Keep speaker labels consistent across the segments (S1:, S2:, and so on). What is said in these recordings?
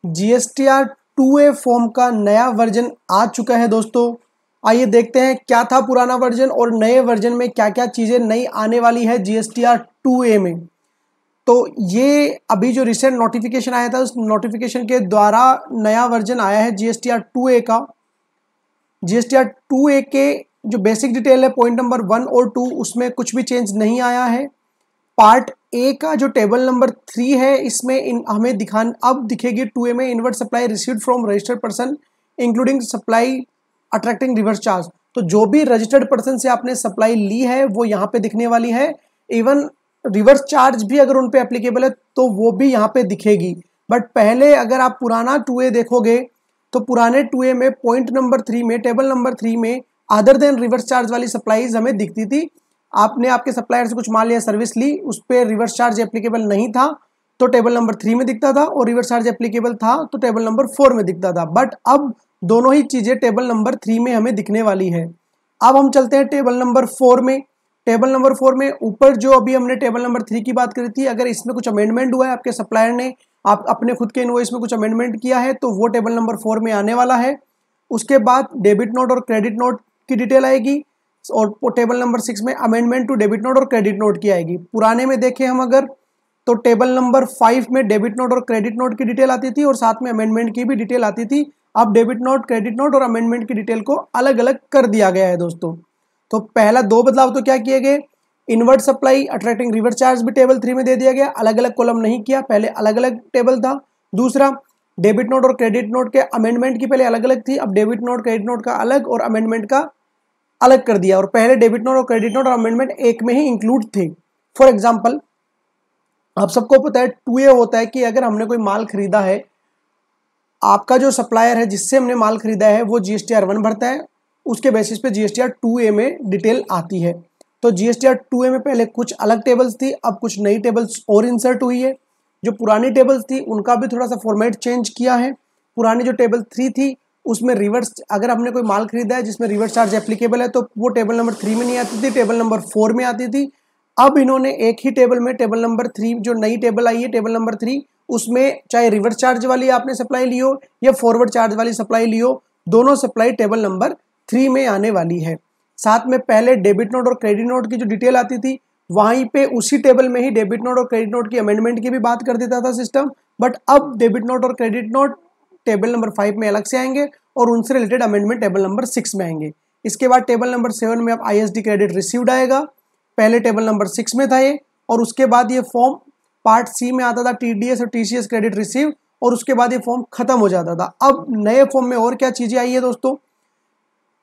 S1: GSTR 2A form का नया version आ चुका है दोस्तों। आइए देखते हैं क्या था पुराना वर्जन और नए वर्जन में क्या क्या चीज़ें नई आने वाली है GSTR 2A में। तो ये अभी जो रिसेंट नोटिफिकेशन आया था उस नोटिफिकेशन के द्वारा नया वर्जन आया है GSTR 2A का। GSTR 2A के जो बेसिक डिटेल है पॉइंट नंबर 1 और 2 उसमें कुछ भी चेंज नहीं आया है। पार्ट ए का जो टेबल नंबर 3 है इसमें हमें अब दिखेगी 2A में inward supply received from registered person including supply attracting reverse charge. तो जो भी रजिस्टर्ड पर्सन से आपने सप्लाई ली है वो यहाँ पे दिखने वाली है। इवन रिवर्स चार्ज भी अगर उन पे एप्लीकेबल है तो वो भी यहाँ पे दिखेगी। बट पहले अगर आप पुराना 2A देखोगे तो पुराने 2A में पॉइंट नंबर 3 में टेबल नंबर 3 में अदर देन रिवर्स चार्ज वाली सप्लाईज हमें दिखती थी। आपने आपके सप्लायर से कुछ माल या सर्विस ली, उस पर रिवर्स चार्ज एप्लीकेबल नहीं था तो टेबल नंबर 3 में दिखता था, और रिवर्स चार्ज एप्लीकेबल था तो टेबल नंबर 4 में दिखता था। बट अब दोनों ही चीज़ें टेबल नंबर 3 में हमें दिखने वाली है। अब हम चलते हैं टेबल नंबर 4 में। टेबल नंबर 4 में ऊपर जो अभी हमने टेबल नंबर 3 की बात करी थी, अगर इसमें कुछ अमेंडमेंट हुआ है, आपके सप्लायर ने आप अपने खुद के इनवॉइस में कुछ अमेंडमेंट किया है तो वो टेबल नंबर 4 में आने वाला है। उसके बाद डेबिट नोट और क्रेडिट नोट की डिटेल आएगी, और टेबल नंबर 6 में अमेंडमेंट टू डेबिट नोट और क्रेडिट नोट की आएगी। पुराने में देखें हम अगर तो टेबल नंबर 5 में डेबिट नोट और क्रेडिट नोट की डिटेल आती थी और साथ में अमेंडमेंट की भी डिटेल आती थी। अब डेबिट नोट, क्रेडिट नोट और अमेंडमेंट की डिटेल को अलग अलग कर दिया गया है दोस्तों। तो पहला 2 बदलाव तो क्या किए गए, inward supply attracting reverse charge भी टेबल 3 में दे दिया गया, अलग अलग कॉलम नहीं किया, पहले अलग अलग टेबल था। दूसरा, डेबिट नोट और क्रेडिट नोट के अमेंडमेंट की पहले अलग अलग थी, अब डेबिट नोट क्रेडिट नोट का अलग और अमेंडमेंट का अलग कर दिया, और पहले डेबिट नोट और क्रेडिट नोट और अमेंडमेंट एक में ही इंक्लूड थे। फॉर एग्जांपल, आप सबको पता है 2A होता है कि अगर हमने कोई माल खरीदा है, आपका जो सप्लायर है जिससे हमने माल खरीदा है वो GSTR 1 भरता है, उसके बेसिस पे GSTR 2A में डिटेल आती है। तो GSTR 2A में पहले कुछ अलग टेबल्स थी, अब कुछ नई टेबल्स और इंसर्ट हुई है। जो पुरानी टेबल्स थी उनका भी थोड़ा सा फॉर्मेट चेंज किया है। पुरानी जो टेबल 3 थी उसमें रिवर्स, अगर हमने कोई माल खरीदा है जिसमें रिवर्स चार्ज एप्लीकेबल है तो वो टेबल नंबर 3 में नहीं आती थी, टेबल नंबर 4 में आती थी। अब इन्होंने एक ही टेबल में टेबल नंबर 3, जो नई टेबल आई है टेबल नंबर 3, उसमें चाहे रिवर्स चार्ज वाली आपने सप्लाई ली हो या फॉरवर्ड चार्ज वाली सप्लाई ली हो, दोनों सप्लाई टेबल नंबर 3 में आने वाली है। साथ में पहले डेबिट नोट और क्रेडिट नोट की जो डिटेल आती थी वहीं पे उसी टेबल में ही डेबिट नोट और क्रेडिट नोट की अमेंडमेंट की भी बात कर देता था सिस्टम। बट अब डेबिट नोट और क्रेडिट नोट टेबल नंबर 5 में अलग से आएंगे और उनसे रिलेटेड अमेंडमेंट टेबल नंबर 6 में आएंगे। इसके बाद टेबल नंबर 7 में अब ISD क्रेडिट रिसीव्ड आएगा, पहले टेबल नंबर 6 में था ये, और उसके बाद ये फॉर्म पार्ट C में आता था TDS और TCS क्रेडिट रिसीव, और उसके बाद ये फॉर्म खत्म हो जाता था। अब नए फॉर्म में और क्या चीजें आई है दोस्तों,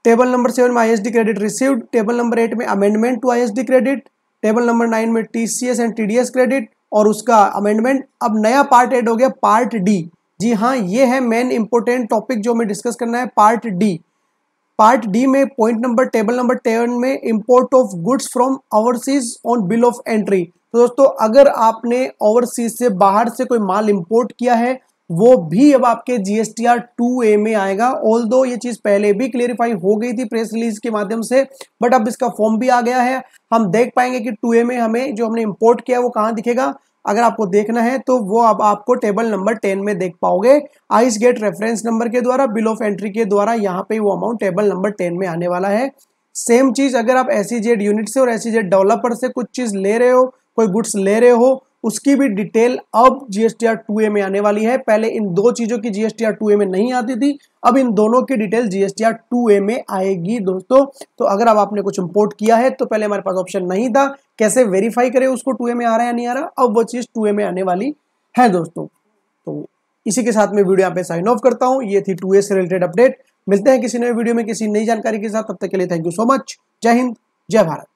S1: टेबल नंबर 7 में ISD credit received, table number 8 में amendment to ISD credit, table number 9 में TCS एंड TDS क्रेडिट और उसका अमेंडमेंट। अब नया पार्ट ऐड हो गया पार्ट D। जी हाँ, ये है मेन इंपोर्टेंट टॉपिक जो हमें डिस्कस करना है, पार्ट D। पार्ट D में पॉइंट नंबर टेबल नंबर 10 में import of goods from overseas on bill of entry. तो दोस्तों, अगर आपने ओवरसीज से बाहर से कोई माल इंपोर्ट किया है वो भी अब आपके GSTR 2A में आएगा। ऑल्दो ये चीज पहले भी क्लेरिफाई हो गई थी प्रेस रिलीज के माध्यम से, बट अब इसका फॉर्म भी आ गया है। हम देख पाएंगे कि 2A में हमें जो हमने इंपोर्ट किया है वो कहाँ दिखेगा। अगर आपको देखना है तो वो अब आपको टेबल नंबर 10 में देख पाओगे, आइस गेट रेफरेंस नंबर के द्वारा, बिल ऑफ एंट्री के द्वारा यहाँ पे वो अमाउंट टेबल नंबर 10 में आने वाला है। सेम चीज अगर आप SEZ यूनिट से और SEZ डेवलपर से कुछ चीज ले रहे हो, कोई गुड्स ले रहे हो, उसकी भी डिटेल अब GSTR 2A में आने वाली है। पहले इन दो चीजों की GSTR 2A में नहीं आती थी, अब इन दोनों की डिटेल GSTR 2A में आएगी दोस्तों। तो अगर अब आपने कुछ इंपोर्ट किया है तो पहले हमारे पास ऑप्शन नहीं था, कैसे वेरीफाई करें उसको 2A में आ रहा है या नहीं आ रहा, अब वो चीज 2A में आने वाली है दोस्तों। तो इसी के साथ मैं वीडियो यहाँ पे साइन ऑफ करता हूँ। ये थी 2A से रिलेटेड अपडेट। मिलते हैं किसी नए वीडियो में किसी नई जानकारी के साथ, तब तक के लिए थैंक यू सो मच। जय हिंद, जय भारत।